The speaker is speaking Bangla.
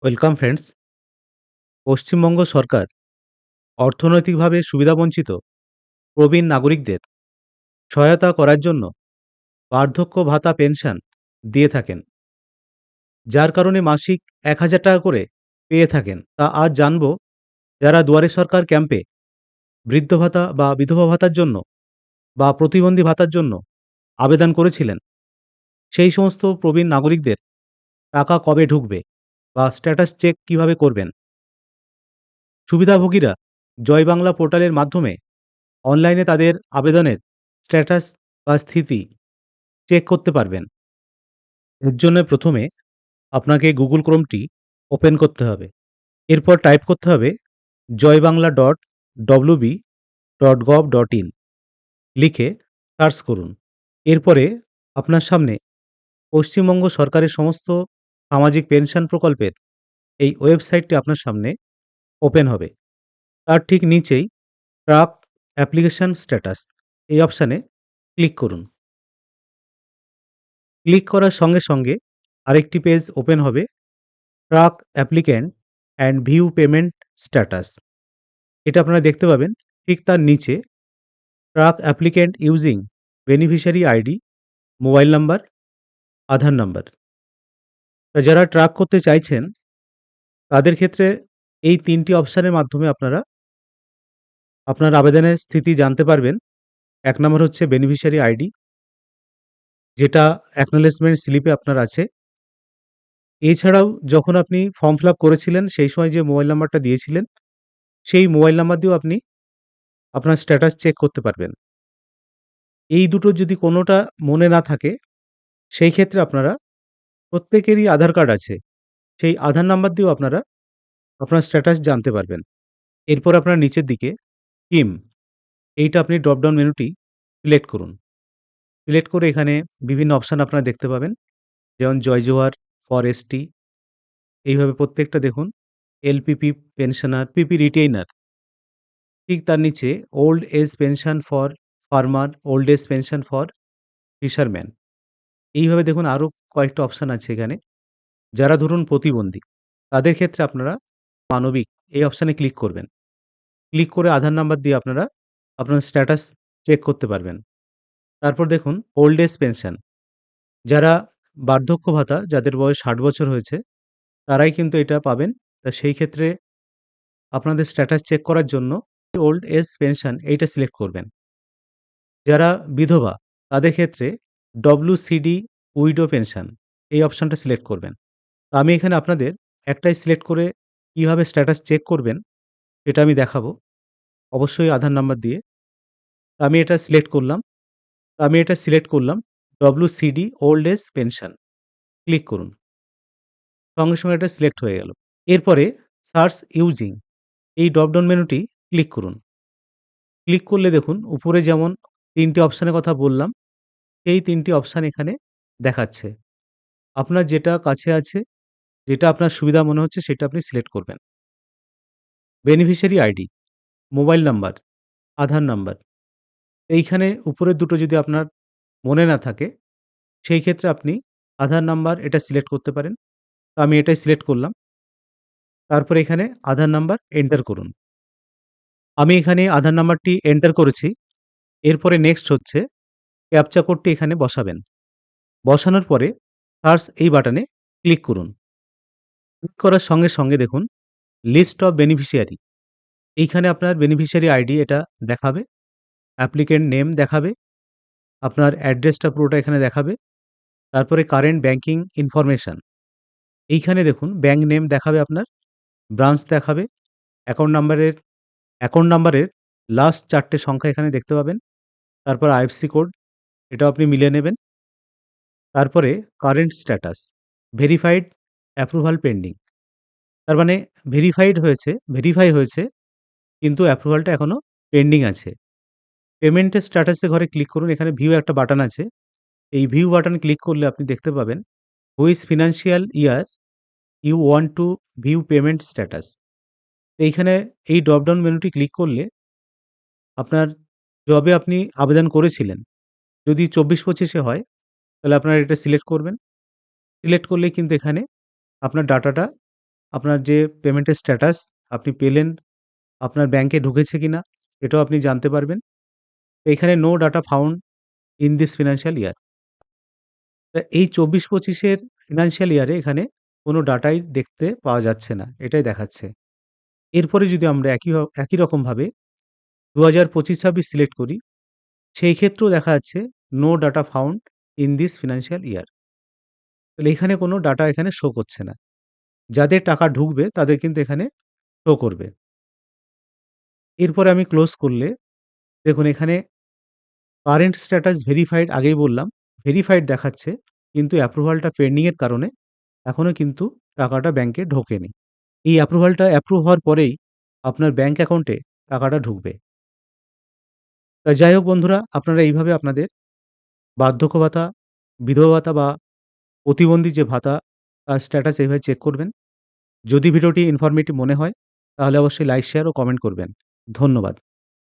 Welcome friends. পশ্চিমবঙ্গ সরকার অর্থনৈতিকভাবে সুবিধাবঞ্চিত প্রবীণ নাগরিকদের সহায়তা করার জন্য বার্ধক্য ভাতা পেনশন দিয়ে থাকেন, যার কারণে মাসিক ১,০০০ টাকা করে পেয়ে থাকেন। তা আজ জানবো, যারা দুয়ারে সরকার ক্যাম্পে বৃদ্ধ ভাতা বা বিধবা ভাতার জন্য বা প্রতিবন্ধী ভাতার জন্য আবেদন করেছিলেন, সেই সমস্ত প্রবীণ নাগরিকদের টাকা কবে ঢুকবে বা স্ট্যাটাস চেক কিভাবে করবেন। সুবিধাভোগীরা জয় বাংলা পোর্টালের মাধ্যমে অনলাইনে তাদের আবেদনের স্ট্যাটাস বা স্থিতি চেক করতে পারবেন। এর জন্য প্রথমে আপনাকে গুগল ক্রোমটি ওপেন করতে হবে। এরপর টাইপ করতে হবে joybangla.wb.gov.in লিখে সার্চ করুন। এরপরে আপনার সামনে পশ্চিমবঙ্গ সরকারের সমস্ত সামাজিক পেনশন প্রকল্পের এই ওয়েবসাইটটি আপনার সামনে ওপেন হবে। তার ঠিক নিচেই ট্র্যাক অ্যাপ্লিকেশন স্ট্যাটাস এই অপশানে ক্লিক করুন। ক্লিক করার সঙ্গে সঙ্গে আরেকটি পেজ ওপেন হবে, track applicant and view payment status. এটা আপনারা দেখতে পাবেন। ঠিক তার নিচে track applicant using beneficiary ID, mobile number, Aadhaar number. তা যারা ট্র্যাক করতে চাইছেন তাদের ক্ষেত্রে এই ৩টি অপশানের মাধ্যমে আপনারা আপনার আবেদনের স্থিতি জানতে পারবেন। ১ নম্বর হচ্ছে বেনিফিশিয়ারি আইডি, যেটা অ্যাকনলেজমেন্ট স্লিপে আপনার আছে। এছাড়াও যখন আপনি ফর্ম ফিল আপ করেছিলেন সেই সময় যে মোবাইল নাম্বারটা দিয়েছিলেন, সেই মোবাইল নাম্বার দিয়েও আপনি আপনার স্ট্যাটাস চেক করতে পারবেন। এই দুটোর যদি কোনোটা মনে না থাকে, সেই ক্ষেত্রে আপনারা, প্রত্যেকেরই আধার কার্ড আছে, সেই আধার নাম্বার দিয়েও আপনারা আপনার স্ট্যাটাস জানতে পারবেন। এরপর আপনার নিচের দিকে স্কিম, এইটা আপনি ড্রপ ডাউন মেনুটি সিলেক্ট করুন। সিলেক্ট করে এখানে বিভিন্ন অপশান আপনারা দেখতে পাবেন, যেমন জয় জোহার ফর এসটি, এইভাবে প্রত্যেকটা দেখুন। এলপিপি পেনশনার, পিপি রিটেইনার, ঠিক তার নিচে old age pension for farmer, old age pension for fisherman. এইভাবে দেখুন আরও কয়েকটা অপশান আছে এখানে। যারা ধরুন প্রতিবন্ধী, তাদের ক্ষেত্রে আপনারা মানবিক এই অপশানে ক্লিক করবেন। ক্লিক করে আধার নাম্বার দিয়ে আপনারা আপনার স্ট্যাটাস চেক করতে পারবেন। তারপর দেখুন ওল্ড এজ পেনশন, যারা বার্ধক্য ভাতা, যাদের বয়স ৬০ বছর হয়েছে, তারাই কিন্তু এটা পাবেন। তা সেই ক্ষেত্রে আপনাদের স্ট্যাটাস চেক করার জন্য ওল্ড এজ পেনশন এইটা সিলেক্ট করবেন। যারা বিধবা, তাদের ক্ষেত্রে ডব্লিউসিডি উইডো পেনশন এই অপশনটা সিলেক্ট করবেন। তো আমি এখানে আপনাদের একটাই সিলেক্ট করে কিভাবে স্ট্যাটাস চেক করবেন সেটা আমি দেখাবো, অবশ্যই আধার নাম্বার দিয়ে। তো আমি এটা সিলেক্ট করলাম। WCD old age pension click করুন। সঙ্গে সঙ্গে এটা সিলেক্ট হয়ে গেল। এরপরে সার্চ ইউজিং এই ড্রপ ডাউন মেনুটি ক্লিক করুন। ক্লিক করলে দেখুন উপরে যেমন ৩টি অপশানের কথা বললাম, এই ৩টি অপশান এখানে দেখাচ্ছে। আপনার যেটা কাছে আছে, যেটা আপনার সুবিধা মনে হচ্ছে সেটা আপনি সিলেক্ট করবেন। Beneficiary ID, mobile number, Aadhaar number, এইখানে উপরের দুটো যদি আপনার মনে না থাকে, সেই ক্ষেত্রে আপনি আধার নাম্বার এটা সিলেক্ট করতে পারেন। তো আমি এটাই সিলেক্ট করলাম। তারপরে এখানে আধার নাম্বার এন্টার করুন। আমি এখানে আধার নাম্বারটি এন্টার করেছি। এরপরে নেক্সট হচ্ছে ক্যাপচা কোডটি এখানে বসাবেন। বসানোর পরে সার্চ এই বাটনে ক্লিক করুন। ক্লিক করার সঙ্গে সঙ্গে দেখুন লিস্ট অফ বেনিফিশিয়ারি, এইখানে আপনার বেনিফিশিয়ারি আইডি এটা দেখাবে, অ্যাপ্লিক্যান্ট নেম দেখাবে, আপনার অ্যাড্রেসটা পুরোটা এখানে দেখাবে। তারপরে কারেন্ট ব্যাংকিং ইনফরমেশন, এইখানে দেখুন ব্যাংক নেম দেখাবে আপনার, ব্রাঞ্চ দেখাবে, অ্যাকাউন্ট নাম্বারের লাস্ট 4টে সংখ্যা এখানে দেখতে পাবেন। তারপর আইএফএসসি কোড, এটাও আপনি মিলিয়ে নেবেন। তারপরে current status, verified, approval pending, তার মানে ভেরিফাই হয়েছে কিন্তু অ্যাপ্রুভালটা এখনো পেন্ডিং আছে। পেমেন্টের স্ট্যাটাসে ঘরে ক্লিক করুন। এখানে ভিউ একটা বাটন আছে। এই ভিউ বাটন ক্লিক করলে আপনি দেখতে পাবেন which financial year you want to view payment status. এইখানে এই ড্রপ ডাউন মেনুটি ক্লিক করলে আপনার যবে আপনি আবেদন করেছিলেন, যদি ২৪-২৫ হয় তাহলে আপনারা এটা সিলেক্ট করবেন। সিলেক্ট করলেই কিন্তু এখানে আপনার ডাটাটা আপনার যে পেমেন্টের স্ট্যাটাস আপনি পেলেন, আপনার ব্যাংকে ঢুকেছে কিনা এটাও আপনি জানতে পারবেন। এখানে no data found in this financial year. তা এই ২৪-২৫ এর ফিন্যান্সিয়াল ইয়ারে এখানে কোনো ডাটাই দেখতে পাওয়া যাচ্ছে না। এটাই দেখাচ্ছে। এরপরে যদি আমরা একই রকমভাবে ২০২৫-২৬ সিলেক্ট করি, সেই ক্ষেত্রেও দেখা যাচ্ছে no data found in this financial year. তাহলে এখানে কোনো ডাটা এখানে শো করছে না। যাদের টাকা ঢুকবে তাদের কিন্তু এখানে শো করবে। এরপরে আমি ক্লোজ করলে দেখুন এখানে কারেন্ট স্ট্যাটাস ভেরিফাইড আগেই বললাম, ভেরিফাইড দেখাচ্ছে কিন্তু অ্যাপ্রুভালটা পেন্ডিং এর কারণে এখনো কিন্তু টাকাটা ব্যাংকে ঢোকেনি। এই অ্যাপ্রুভালটা অ্যাপ্রুভ হওয়ার পরেই আপনার ব্যাংক অ্যাকাউন্টে টাকাটা ঢুকবে। যাই হোক বন্ধুরা, আপনারা এইভাবে আপনাদের বার্ধক্য ভাতা, বিধবা ভাতা বা প্রতিবন্ধী যে ভাতা তার স্ট্যাটাস এইভাবে চেক করবেন। যদি ভিডিওটি ইনফরমেটিভ মনে হয় তাহলে অবশ্যই লাইক, শেয়ার ও কমেন্ট করবেন। ধন্যবাদ।